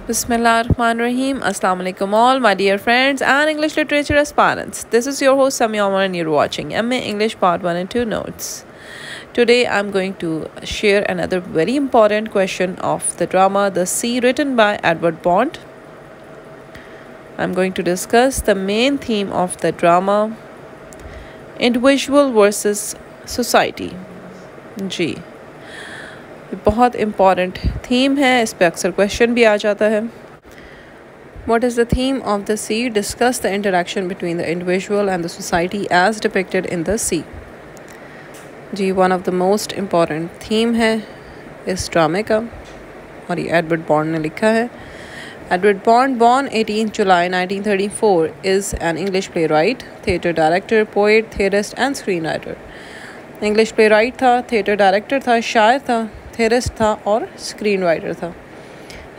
Bismillahirrahmanirrahim. Assalamu alaikum all my dear friends and English literature aspirants. This is your host Samia Omar and you're watching MA English Part 1 and 2 notes. Today I'm going to share another very important question of the drama The Sea, written by Edward Bond. I'm going to discuss the main theme of the drama, individual versus society. जी, बहुत important theme है, इस पर अक्सर question भी आ जाता है. What is the theme of The Sea? Discuss the interaction between the individual and the society as depicted in The Sea. जी, one of the most important theme है इस ड्रामे का और ये एडवर्ड बॉन्ड ने लिखा है. Edward Bond, born 18 July 1934, is an English playwright, theatre director, poet, theorist and screenwriter. English playwright था, थिएटर डायरेक्टर था, शायर था, थेरिस्ट था और स्क्रीन राइटर था.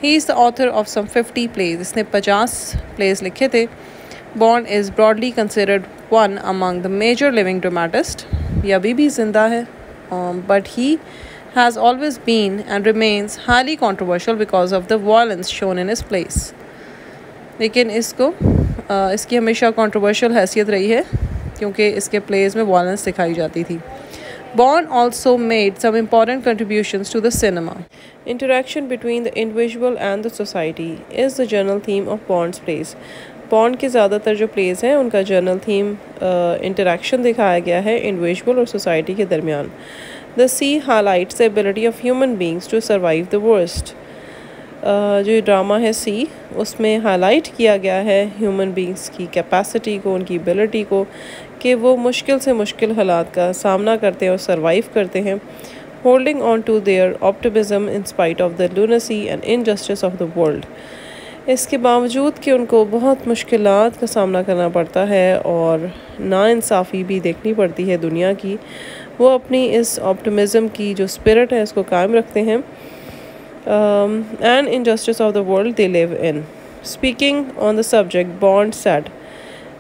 He is the author of some 50 plays. इसने 50 प्लेज लिखे थे. Bond is broadly considered one among the major living dramatist. ये अभी भी जिंदा है, but he has always been and remains highly controversial because of the violence shown in his plays. लेकिन इसकी हमेशा कॉन्ट्रोवर्शियल हैसियत रही है क्योंकि इसके प्लेज में वायलेंस दिखाई जाती थी. Bond also made some important contributions to the cinema. Interaction between the individual and the society is the general theme of Bond's plays. Bond के ज़्यादातर जो plays हैं उनका general theme interaction दिखाया गया है individual और society के दरमियान. The Sea highlights the ability of human beings to survive the worst. जो ड्रामा है सी, उसमें हाईलाइट किया गया है ह्यूमन बींग्स की कैपेसिटी को, उनकी एबिलिटी को कि वो मुश्किल से मुश्किल हालात का सामना करते हैं और सरवाइव करते हैं. Holding on to their optimism in spite of the lunacy and injustice of the world. इसके बावजूद कि उनको बहुत मुश्किलात का सामना करना पड़ता है और नाइंसाफ़ी भी देखनी पड़ती है दुनिया की, वो अपनी इस ऑप्टिमिज्म की जो स्पिरिट है इसको कायम रखते हैं. And injustice of the world they live in. Speaking on the subject, Bond said,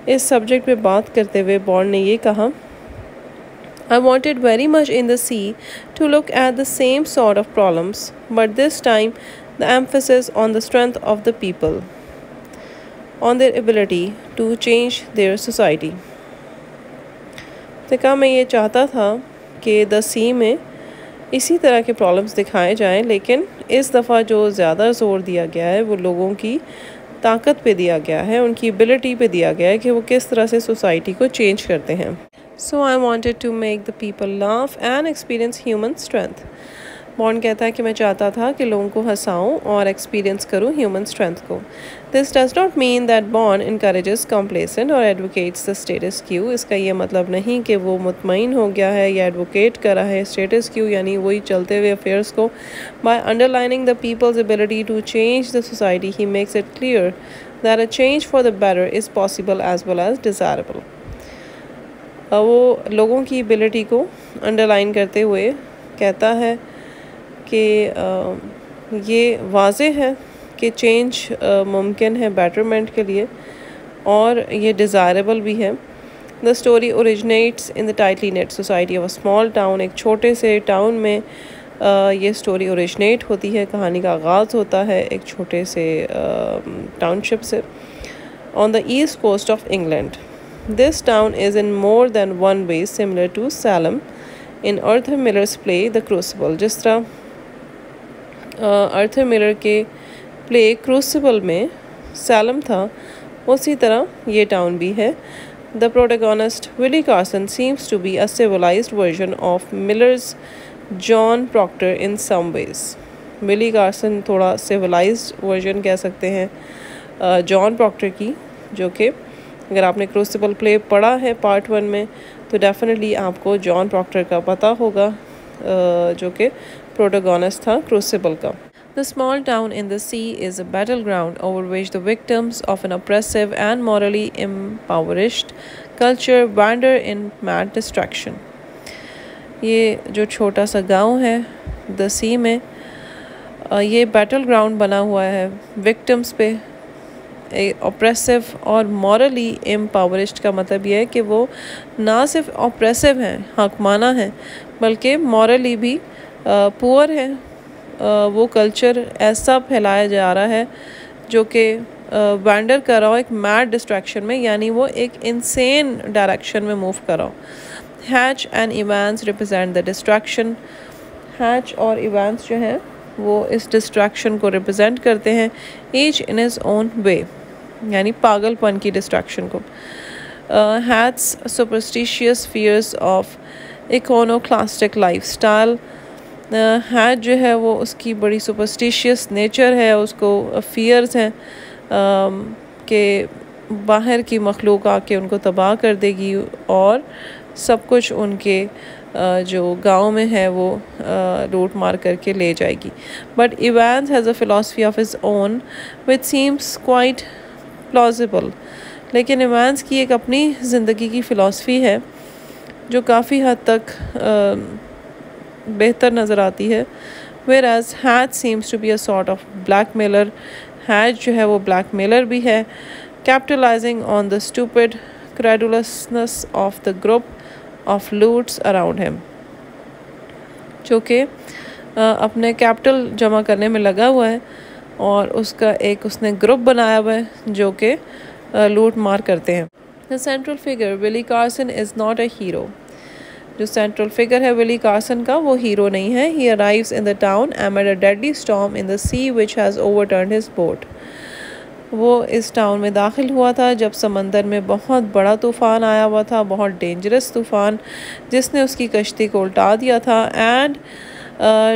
इस सब्जेक्ट पे बात करते हुए बॉन्ड ने ये कहा, I wanted very much in The Sea to look at the same sort of problems, but this time the emphasis on the strength of the people, on their ability to change their society. तो कहा मैं ये चाहता था कि The Sea में इसी तरह के प्रॉब्लम्स दिखाए जाएं, लेकिन इस दफ़ा जो ज़्यादा ज़ोर दिया गया है वो लोगों की ताकत पे दिया गया है, उनकी एबिलिटी पे दिया गया है कि वो किस तरह से सोसाइटी को चेंज करते हैं. So I wanted to make the people laugh and experience human strength. Bond कहता है कि मैं चाहता था कि लोगों को हंसाऊं और एक्सपीरियंस करूं ह्यूमन स्ट्रेंथ को. This does not mean that bond encourages complacent और एडवोकेट्स द स्टेटस क्यू. इसका ये मतलब नहीं कि वो मुतमईन हो गया है या एडवोकेट कर रहा है स्टेटस क्यू, यानी वही चलते हुए अफेयर्स को. By underlining the people's ability to change the society he makes it clear that a change for the better is possible as well as desirable. वो लोगों की एबिलिटी को अंडरलाइन करते हुए कहता है कि ये वाज़े है कि चेंज मुमकिन है बेटरमेंट के लिए और ये डिज़ायरेबल भी है. The story originates in the tightly net society of a small town. एक छोटे से टाउन में ये स्टोरी ओरिजिनेट होती है, कहानी का आगाज़ होता है एक छोटे से टाउनशिप से on the east coast of England. This town is in more than one way similar to Salem in Arthur Miller's play the Crucible. जिस तरह आर्थर मिलर के प्ले क्रूसिबल में सैलम था, उसी तरह ये टाउन भी है. The protagonist Willy Carson seems to be a civilised version of Miller's John Proctor in some ways. Willy Carson थोड़ा सिविलाइज्ड वर्जन कह सकते हैं जॉन प्रॉक्टर की, जो कि अगर आपने क्रूसिबल प्ले पढ़ा है पार्ट 1 में तो डेफिनेटली आपको जॉन प्रॉक्टर का पता होगा, जो कि प्रोटैगनिस्ट था क्रूसिबल का. The small town in the sea is a battleground over which the victims of an oppressive and morally impoverished culture wander in mad distraction. ये जो छोटा सा गांव है द सी में, ये बैटल ग्राउंड बना हुआ है विक्टिम्स पे. ऑप्रेसिव और मॉरली एम्पावरिश्ड का मतलब ये है कि वो ना सिर्फ ऑप्रेसिव हैं, हकमाना हैं, बल्कि मॉरली भी पुअर हैं, वो कल्चर ऐसा फैलाया जा रहा है जो कि वैंडर कर रहा हो एक मैड डिस्ट्रैक्शन में, यानी वो एक इंसेन डायरेक्शन में मूव कर रहा हो। Hatch and events represent the distraction. Hatch और इवेंट्स जो हैं वो इस डिस्ट्रैक्शन को रिप्रेजेंट करते हैं, each in his own way, यानी पागलपन की डिस्ट्रैक्शन को। Hat's superstitious fears of iconoclastic lifestyle. Hat जो है वो उसकी बड़ी सुपरस्टिशियस नेचर है, उसको फियर्स हैं कि बाहर की मखलूक आके उनको तबाह कर देगी और सब कुछ उनके जो गांव में है वो लूट मार करके ले जाएगी। But Evans has a philosophy of his own which seems quite plausible. लेकिन इवांस की एक अपनी ज़िंदगी की फ़िलासफ़ी है जो काफ़ी हद तक बेहतर नज़र आती है। Whereas hat seems to be a sort of blackmailer. Hat जो है वो ब्लैकमेलर भी है, capitalising on the stupid credulousness of the group of louts around him, जो कि अपने कैपिटल जमा करने में लगा हुआ है और उसका एक उसने ग्रुप बनाया हुआ है जो कि लूट मार करते हैं। The central figure Willy Carson is not a hero. जो सेंट्रल फिगर है विली कार्सन का वो हीरो नहीं है। He arrives in the town amid a deadly storm in the sea which has overturned his boat. वो इस town में दाखिल हुआ था जब समंदर में बहुत बड़ा तूफ़ान आया हुआ था, बहुत डेंजरस तूफ़ान जिसने उसकी कश्ती को उल्टा दिया था। And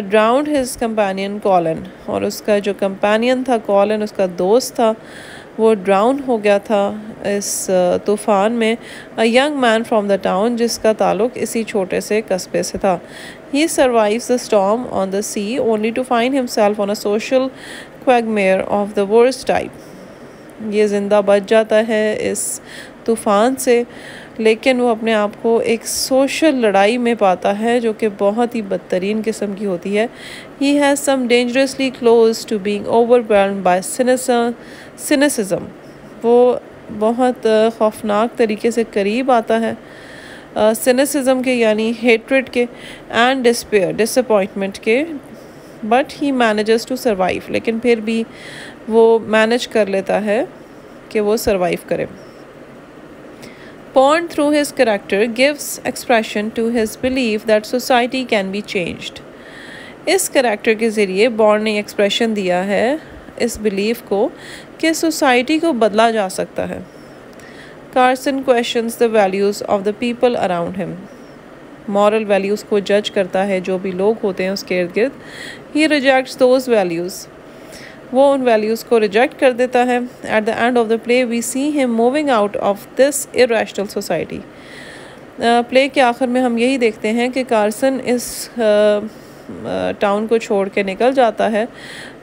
drowned his companion Colin, और उसका जो कंपेनियन था कॉलिन, उसका दोस्त था, वो ड्राउन हो गया था इस तूफ़ान में। A young man from the town, जिसका ताल्लुक़ इसी छोटे से कस्बे से था। He survives the storm on the sea only to find himself on a social quagmire of the worst type. ये ज़िंदा बच जाता है इस तूफ़ान से, लेकिन वो अपने आप को एक सोशल लड़ाई में पाता है जो कि बहुत ही बदतरीन किस्म की होती है। He has some dangerously close to being overwhelmed by cynicism. वो बहुत खौफनाक तरीके से करीब आता है सिनिसिज्म के, यानी हेट्रेड के, एंड डिस्पेयर, डिसअपॉइंटमेंट के। But he manages to survive, लेकिन फिर भी वो मैनेज कर लेता है कि वो सर्वाइव करे। Bond through his character gives expression to his belief that society can be changed. इस कैरेक्टर के ज़रिए बॉन्ड ने एक्सप्रेशन दिया है इस बिलीफ को कि सोसाइटी को बदला जा सकता है। Carson questions the values of the people around him. Moral values को जज करता है जो भी लोग होते हैं उसके इर्द गिर्द। ही रिजेक्ट्स दोज वैल्यूज़, वो उन वैल्यूज़ को रिजेक्ट कर देता है। At the end of the play we see him moving out of this irrational society. Play के आखिर में हम यही देखते हैं कि कार्सन इस टाउन को छोड़ के निकल जाता है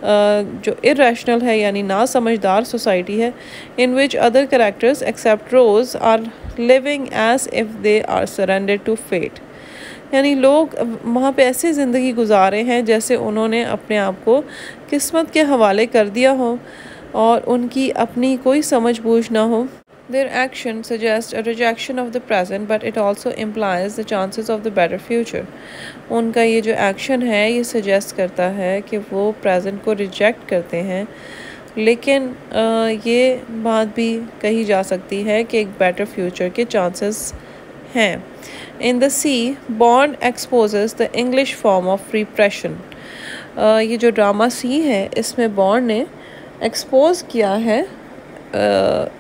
जो इरैशनल है, यानी ना समझदार सोसाइटी है, in which other characters except Rose are living as if they are surrendered to fate. यानी लोग वहाँ पे ऐसी ज़िंदगी गुजारे हैं जैसे उन्होंने अपने आप को किस्मत के हवाले कर दिया हो और उनकी अपनी कोई समझ बूझ ना हो। Their action suggests a rejection of the present, but it also implies the chances of the better future. उनका ये जो एक्शन है ये सजेस्ट करता है कि वो प्रेजेंट को रिजेक्ट करते हैं, लेकिन ये बात भी कही जा सकती है कि एक बेटर फ्यूचर के चांसेस हैं। In the sea, Bond exposes the English form of repression. ये जो ड्रामा सी है इसमें बॉन्ड ने एक्सपोज किया है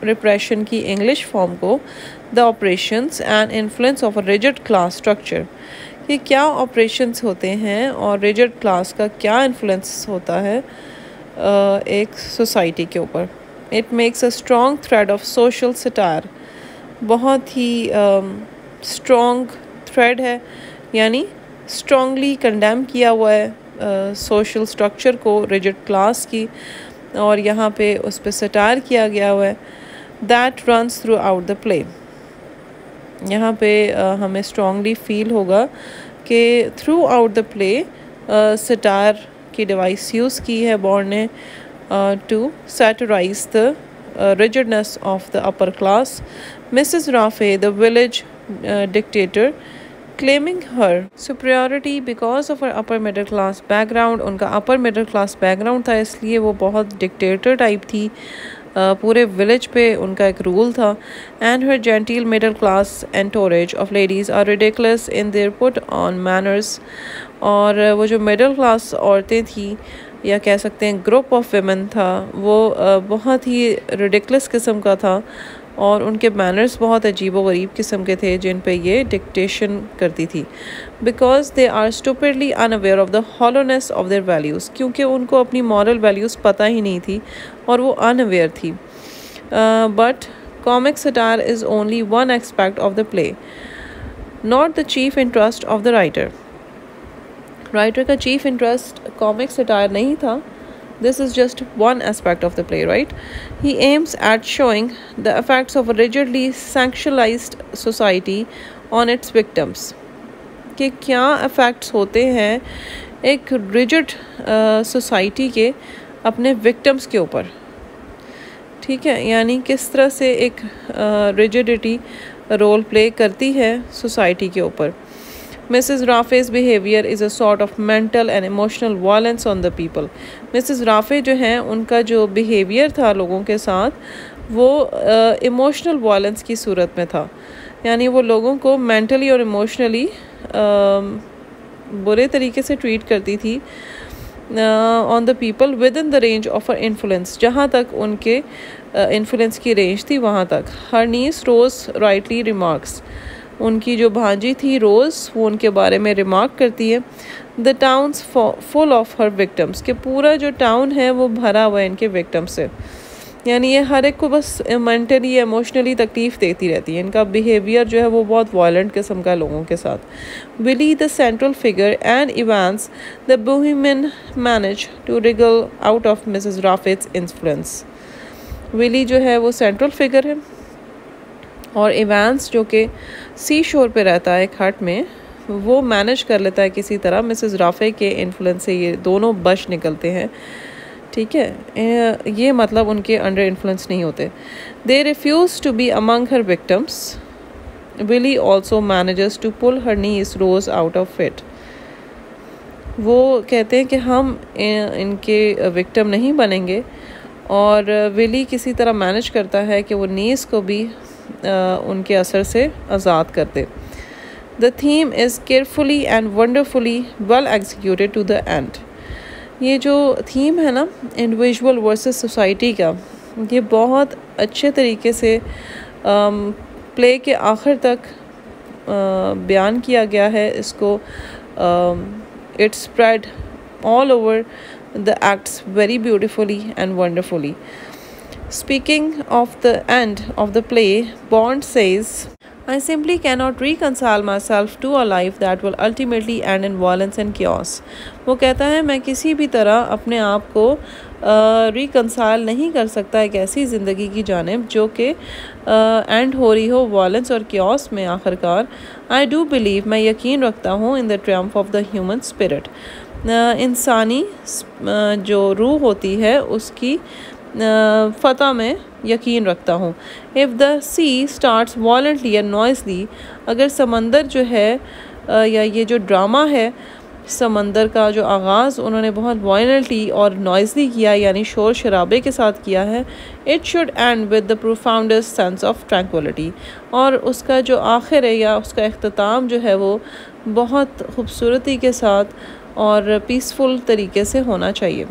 रिप्रेशन की इंग्लिश फॉर्म को, the operations and influence of a rigid class structure. कि क्या ऑपरेशंस होते हैं और रिजिड क्लास का क्या इन्फ्लुएंस होता है एक सोसाइटी के ऊपर। It makes a strong thread of social satire. बहुत ही स्ट्रॉन्ग थ्रेड है, यानी स्ट्रॉन्गली कंडेम किया हुआ है सोशल स्ट्रक्चर को, रिजिड क्लास की, और यहाँ पे उस पर सटायर किया गया हुआ है। That runs throughout the play. यहाँ पे हमें स्ट्रॉन्गली फील होगा कि throughout the play satire की डिवाइस यूज़ की है बॉन्ड ने to satirise the rigidness of the upper class. Mrs. Rafe, the village dictator, claiming her superiority because of her upper middle class background. उनका upper middle class background था, इसलिए वो बहुत dictator type थी. पूरे विलेज पे उनका एक रूल था. And her genteel middle class entourage of ladies are ridiculous in their put on manners. और वो जो मिडिल क्लास औरतें थी या कह सकते हैं ग्रुप ऑफ वेमेन था, वो बहुत ही रिडिकुलस किस्म का था और उनके मैनर्स बहुत अजीब व गरीब किस्म के थे जिन पे ये डिक्टेशन करती थी. Because they are stupidly unaware of the hollowness of their values, क्योंकि उनको अपनी मॉरल वैल्यूज़ पता ही नहीं थी और वो अनअवेयर थी. But comic satire is only one aspect of the play, not the chief interest of the writer. Writer का चीफ इंटरेस्ट कॉमिक सटायर नहीं था. This is just one aspect of the play, right? He aims at showing the effects of a rigidly sanctionalized society on its victims. कि क्या effects होते हैं एक rigid society के अपने victims के ऊपर. ठीक है, यानी किस तरह से एक rigidity role play करती है society के ऊपर. Mrs. Rafe's behavior is a sort of mental and emotional violence on the people. Mrs. Rafe जो हैं उनका जो behavior था लोगों के साथ वो emotional violence की सूरत में था. यानी वो लोगों को mentally और emotionally बुरे तरीके से treat करती थी on the people within the range of her influence. जहाँ तक उनके influence की range थी वहाँ तक. Her niece Rose rightly remarks. उनकी जो भांजी थी रोज़ वो उनके बारे में रिमार्क करती है. The towns full of her victims, कि पूरा जो टाउन है वो भरा हुआ है इनके विक्टम से. यानी ये हर एक को बस मेंटली इमोशनली तकलीफ़ देती रहती है. इनका बिहेवियर जो है वो बहुत वायलेंट किस्म का लोगों के साथ. Willy the central figure and Evens the bohemian manage to wriggle out of Mrs Rafi's influence. Willy जो है वो सेंट्रल फिगर है और इवांस जो कि सी शोर पे रहता है एक हट में, वो मैनेज कर लेता है किसी तरह मिसेस राफे के इन्फ्लुएंस से. ये दोनों बच निकलते हैं. ठीक है, ये मतलब उनके अंडर इन्फ्लुएंस नहीं होते. They refuse to be among her victims. Willy also manages to pull her niece Rose out of it. वो कहते हैं कि हम इनके विक्टिम नहीं बनेंगे और विली किसी तरह मैनेज करता है कि वो नीस को भी उनके असर से आज़ाद कर दे. The theme is carefully and wonderfully well executed to the end. ये जो थीम है ना इंडिविजुअल वर्सेस सोसाइटी का, ये बहुत अच्छे तरीके से प्ले के आखिर तक बयान किया गया है. इसको it's spread all over the acts very beautifully and wonderfully. Speaking of the end of the play, Bond says, I simply cannot reconcile myself to a life that will ultimately end in violence and chaos. वो कहता है मैं किसी भी तरह अपने आप को reconcile नहीं कर सकता एक ऐसी ज़िंदगी की जानिब जो कि एंड हो रही हो वायलेंस और chaos में आखिरकार. I do believe, मैं यकीन रखता हूँ in the triumph of the human spirit. इंसानी जो रूह होती है उसकी फ़तह में यकीन रखता हूँ. If the sea starts violently and noisily, अगर समंदर जो है या ये जो ड्रामा है समंदर का जो आगाज़ उन्होंने बहुत वॉयलेंटली और नॉइसली किया यानी शोर शराबे के साथ किया है, it should end with the profoundest sense of tranquillity. और उसका जो आखिर है या उसका अख्ताम जो है वो बहुत खूबसूरती के साथ और पीसफुल तरीके से होना चाहिए.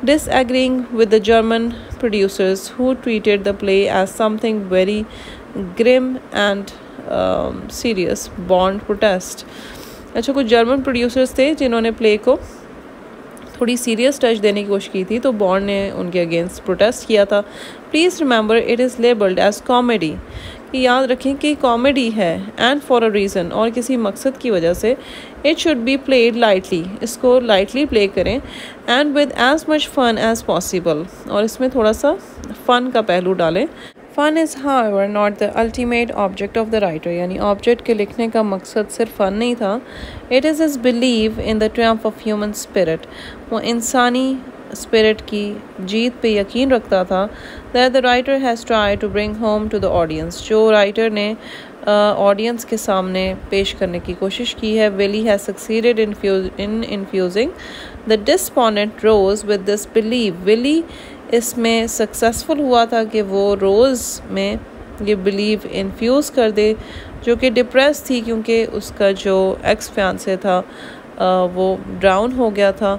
Disagreeing with the German producers who treated the play as something very grim and serious, Bond protest. अच्छा, कुछ जर्मन प्रोड्यूसर्स थे जिन्होंने प्ले को थोड़ी सीरियस टच देने की कोशिश की थी, तो बॉन्ड ने उनके अगेंस्ट प्रोटेस्ट किया था. Please remember it is labelled as comedy, कि याद रखें कि कॉमेडी है एंड फॉर अ रीज़न, और किसी मकसद की वजह से. It should be played lightly, इसको लाइटली प्ले करें and with as much fun as possible, और इसमें थोड़ा सा फ़न का पहलू डालें. Fun is however not the ultimate object of the writer, यानी ऑब्जेक्ट के लिखने का मकसद सिर्फ फ़न नहीं था. It is his believe in the triumph of human spirit, वो इंसानी स्पिरिट की जीत पे यकीन रखता था. That the writer has try to bring home to the audience, जो राइटर ने ऑडियंस के सामने पेश करने की कोशिश की है। Willy has succeeded in infusing the despondent Rose with this believe. Willy इसमें सक्सेसफुल हुआ था कि वो रोज़ में ये बिलीव इन्फ्यूज़ कर दे, जो कि डिप्रेस थी क्योंकि उसका जो एक्स फियांसे था वो ड्राउन हो गया था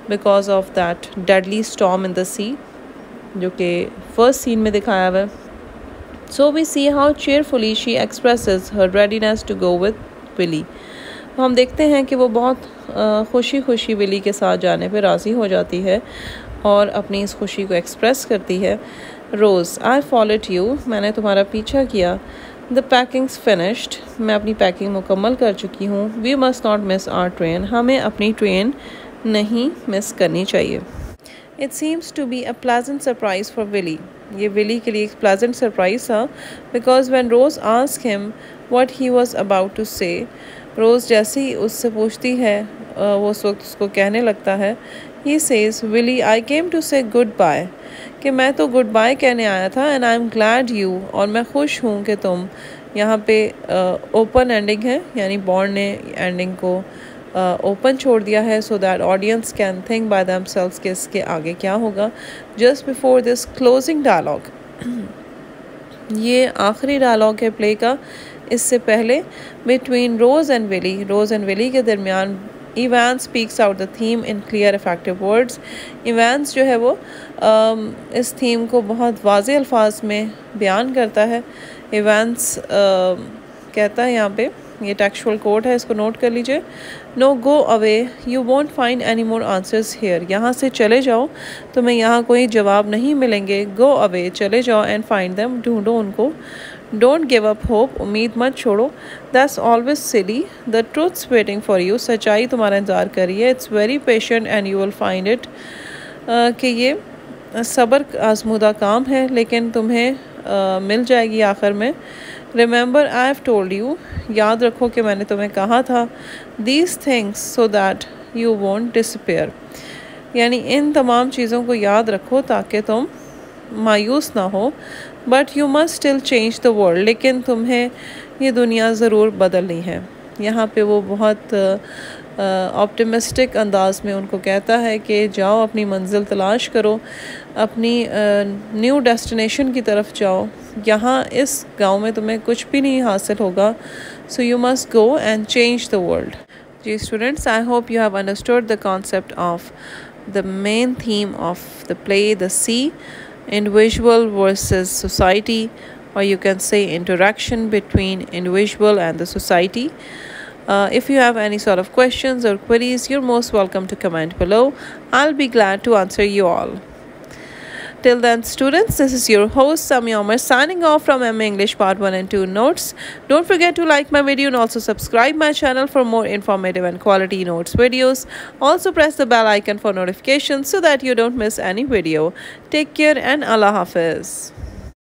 because of that deadly storm in the sea, जो कि फर्स्ट सीन में दिखाया हुआ है। So we see how cheerfully she expresses her readiness to go with Willy. हम देखते हैं कि वो बहुत खुशी खुशी विली के साथ जाने पे राज़ी हो जाती है और अपनी इस खुशी को एक्सप्रेस करती है। रोज़, I followed you, मैंने तुम्हारा पीछा किया। The packing's finished, मैं अपनी पैकिंग मुकम्मल कर चुकी हूँ। We must not miss our train, हमें अपनी ट्रेन नहीं मिस करनी चाहिए। It seems to be a pleasant surprise for Willy. ये विली के लिए एक pleasant surprise था because when Rose asked him what he was about to say, Rose जैसे ही उससे पूछती है वो उस वक्त उसको कहने लगता है, he says, Willy, I came to say goodbye, कि मैं तो goodbye कहने आया था and I'm glad you, और मैं खुश हूँ कि तुम यहाँ पे ओपन एंडिंग है, यानी बॉन्ड ने एंडिंग को ओपन छोड़ दिया है so that audience can think by themselves कि इसके आगे क्या होगा। Just before this closing dialogue, ये आखिरी डायलॉग है प्ले का। इससे पहले बिटवीन रोज़ एंड विली के दरमियान Ivan speaks out the theme in clear effective words. Evans जो है वो इस थीम को बहुत वाज़े अल्फाज में बयान करता है। इवान्स कहता है, यहाँ पे ये टेक्सचुअल कोड है, इसको नोट कर लीजिए। No, go away, you won't find any more answers here, यहाँ से चले जाओ, तुम्हें यहाँ कोई जवाब नहीं मिलेंगे। गो अवे, चले जाओ, एंड फाइंड देम, ढूंढो उनको। डोंट गिव अप होप, उम्मीद मत छोड़ो। That's always silly, the truths waiting for you, सच्चाई तुम्हारा इंतज़ार कर रही है। It's very patient and you will find it, कि ये सब्र आजमूदा काम है लेकिन तुम्हें मिल जाएगी आखिर में। Remember I have told you, याद रखो कि मैंने तुम्हें कहा था। These things so that you won't disappear, यानी इन तमाम चीज़ों को याद रखो ताकि तुम मायूस ना हो। But you must still change the world, लेकिन तुम्हें ये दुनिया ज़रूर बदलनी है। यहाँ पे वो बहुत ऑप्टिमिस्टिक अंदाज में उनको कहता है कि जाओ अपनी मंजिल तलाश करो, अपनी न्यू डेस्टिनेशन की तरफ जाओ। यहाँ इस गांव में तुम्हें कुछ भी नहीं हासिल होगा, so you must go and change the world. जी students, I hope you have understood the concept of the main theme of the play the Sea, individual versus society, or you can say interaction between individual and the society. If you have any sort of questions or queries, you're most welcome to comment below. I'll be glad to answer you all. Till then students, this is your host Sami Omar signing off from MA English Part 1 and 2 Notes. Don't forget to like my video and also subscribe my channel for more informative and quality notes videos. Also press the bell icon for notifications so that you don't miss any video. Take care and Allah Hafiz.